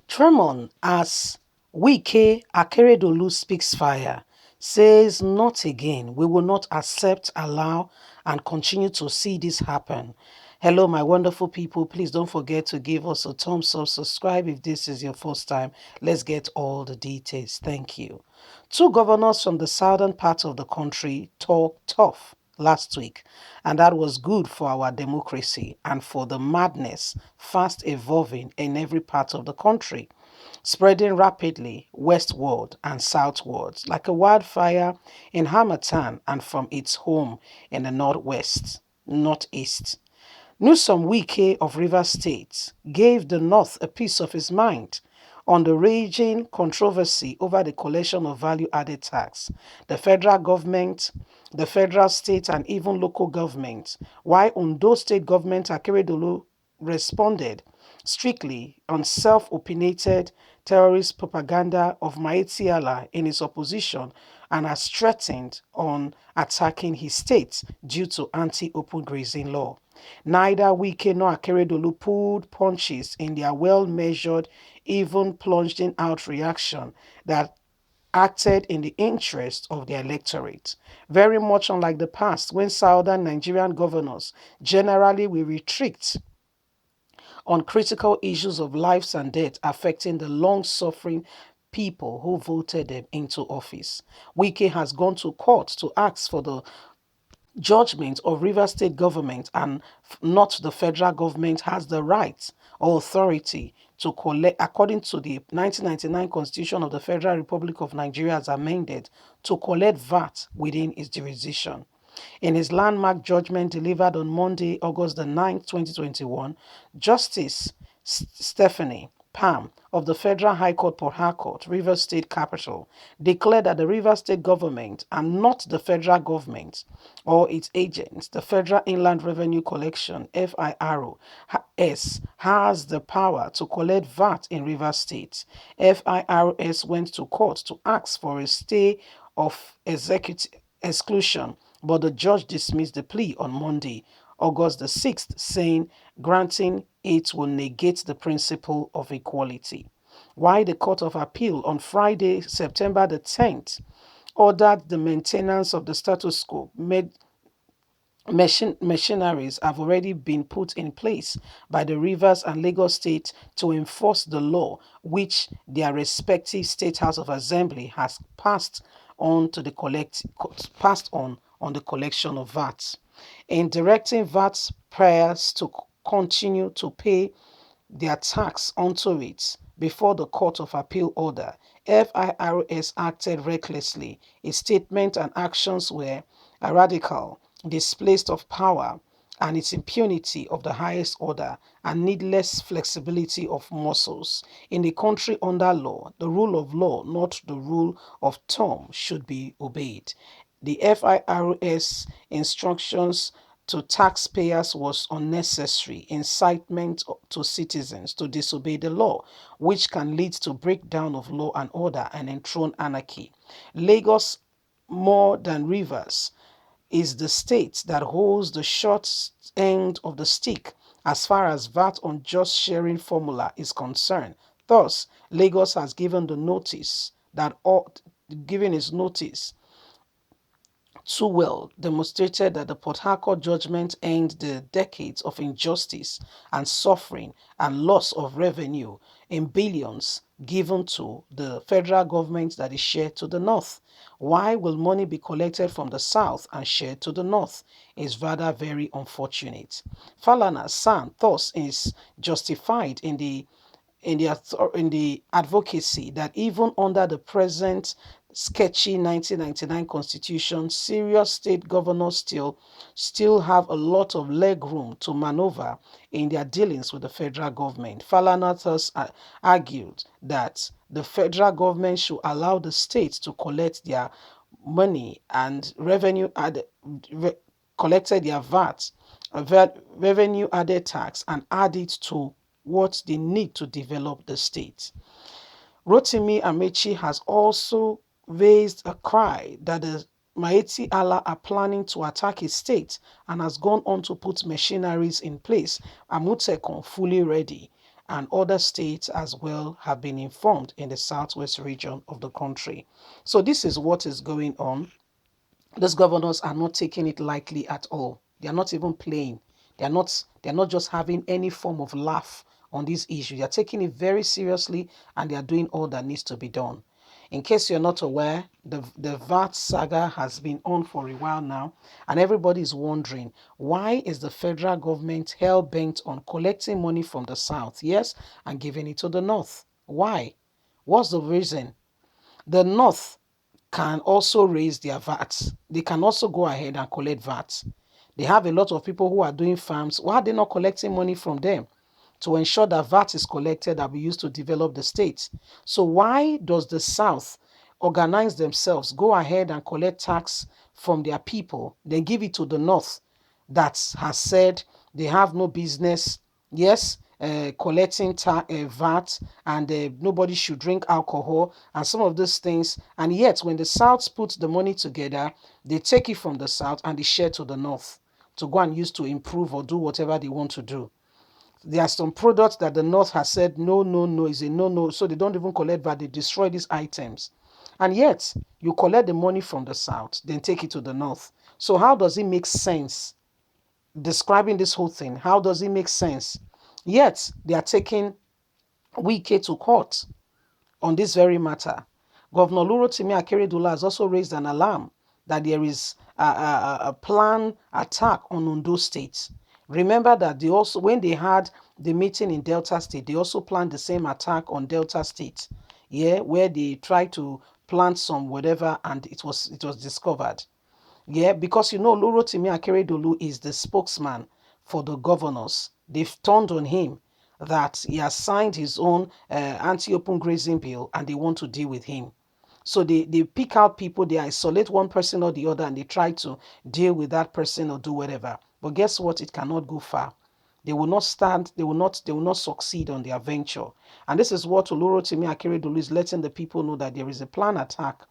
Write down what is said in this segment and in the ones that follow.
Tremon as Wike Akeredolu speaks fire, says not again. We will not accept, allow, and continue to see this happen. Hello, my wonderful people. Please don't forget to give us a thumbs up, subscribe if this is your first time. Let's get all the details. Thank you. Two governors from the southern part of the country talked tough last week, and that was good for our democracy and for the madness fast evolving in every part of the country, spreading rapidly westward and southwards like a wildfire in Hamatan and from its home in the northeast. Newsom Wike of Rivers State gave the North a piece of his mind on the raging controversy over the collection of value-added tax. The federal government, the federal state, and even local governments, while Ondo state government Akeredolu responded strictly on self-opinionated terrorist propaganda of Maiti Allah in his opposition and has threatened on attacking his state due to anti-open grazing law. Neither Wike nor Akeredolu pulled punches in their well-measured, even plunging out reaction that acted in the interest of their electorate. Very much unlike the past, when southern Nigerian governors generally will retreat on critical issues of lives and death affecting the long-suffering people who voted them into office. Wike has gone to court to ask for the judgment of Rivers State government and not the federal government has the right or authority to collect, according to the 1999 Constitution of the Federal Republic of Nigeria as amended, to collect VAT within its jurisdiction. In his landmark judgment delivered on Monday, August the 9th, 2021, Justice Stephanie Pam of the Federal High Court Port Harcourt, Rivers State Capital, declared that the Rivers State government and not the federal government or its agents, the Federal Inland Revenue Collection, FIRS, has the power to collect VAT in Rivers State. FIRS went to court to ask for a stay of executive exclusion, but the judge dismissed the plea on Monday, August the 6th, saying granting it will negate the principle of equality. While the Court of Appeal on Friday, September the 10th, ordered the maintenance of the status quo, machineries have already been put in place by the Rivers and Lagos State to enforce the law, which their respective State House of Assembly has passed on the collection of VAT. In directing VAT payers to continue to pay their tax onto it before the Court of Appeal order, FIRS acted recklessly. Its statement and actions were radical, displaced of power, and its impunity of the highest order and needless flexibility of muscles. In a country under law, the rule of law, not the rule of thumb, should be obeyed. The FIRS instructions to taxpayers was unnecessary incitement to citizens to disobey the law, which can lead to breakdown of law and order and enthrone anarchy. Lagos, more than Rivers, is the state that holds the short end of the stick as far as VAT on just sharing formula is concerned. Thus, Lagos has given the notice that given its notice too well demonstrated that the Port Harcourt judgment ends the decades of injustice and suffering and loss of revenue in billions given to the federal government that is shared to the north. Why will money be collected from the south and shared to the north? Is rather very unfortunate. Falana's son thus is justified in the advocacy that even under the present sketchy 1999 constitution, serious state governors still have a lot of leg room to maneuver in their dealings with the federal government. Falana thus argued that the federal government should allow the states to collect their money and collected their VAT, revenue added tax, and add it to what they need to develop the state. Rotimi Amechi has also raised a cry that the Maiti Allah are planning to attack his state and has gone on to put machineries in place, Amutekon fully ready. and other states as well have been informed in the southwest region of the country. So this is what is going on. These governors are not taking it lightly at all. They are not even playing. They're not just having any form of laugh on this issue. They are taking it very seriously, and they are doing all that needs to be done. In case you're not aware, the VAT saga has been on for a while now, and everybody is wondering, why is the federal government hell-bent on collecting money from the south, yes, and giving it to the north? Why? What's the reason? The north can also raise their VAT. They can also go ahead and collect VAT. They have a lot of people who are doing farms. Why are they not collecting money from them to ensure that VAT is collected that we use to develop the state? So why does the South organize themselves, go ahead and collect tax from their people, then give it to the North that has said they have no business, yes, collecting VAT, and nobody should drink alcohol and some of those things. And yet, when the South puts the money together, they take it from the South and they share to the North to go and use to improve or do whatever they want to do. There are some products that the North has said, no, no, no, is a no, no. So they don't even collect VAT, they destroy these items. And yet, you collect the money from the South, then take it to the North. So how does it make sense? Describing this whole thing, how does it make sense? Yet, they are taking Wike to court on this very matter. Governor Lurotimi Akeredolu has also raised an alarm that there is a planned attack on Ondo State. Remember that they also, when they had the meeting in Delta State, they also planned the same attack on Delta State, yeah, where they tried to plant some whatever and it was discovered. Yeah, because Lurotimi Akeredolu is the spokesman for the governors. They've turned on him that he has signed his own anti-open grazing bill and they want to deal with him. So they pick out people, they isolate one person or the other, and they try to deal with that person or do whatever. But guess what? It cannot go far. They will not stand, they will not succeed on their venture. And this is what Olurotimi Akeredolu is letting the people know, that there is a planned attack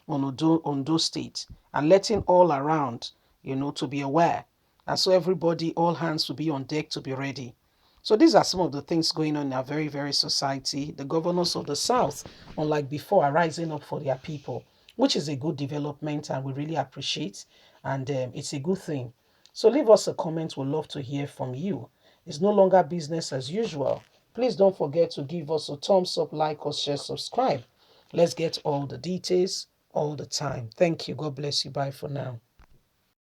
on Ondo State, and letting all around, to be aware. And so everybody, all hands to be on deck to be ready. So these are some of the things going on in our very, very society. The governors of the South, unlike before, are rising up for their people, which is a good development and we really appreciate. And it's a good thing. So leave us a comment. We'd love to hear from you. It's no longer business as usual. Please don't forget to give us a thumbs up, like or share, subscribe. Let's get all the details all the time. Thank you. God bless you. Bye for now.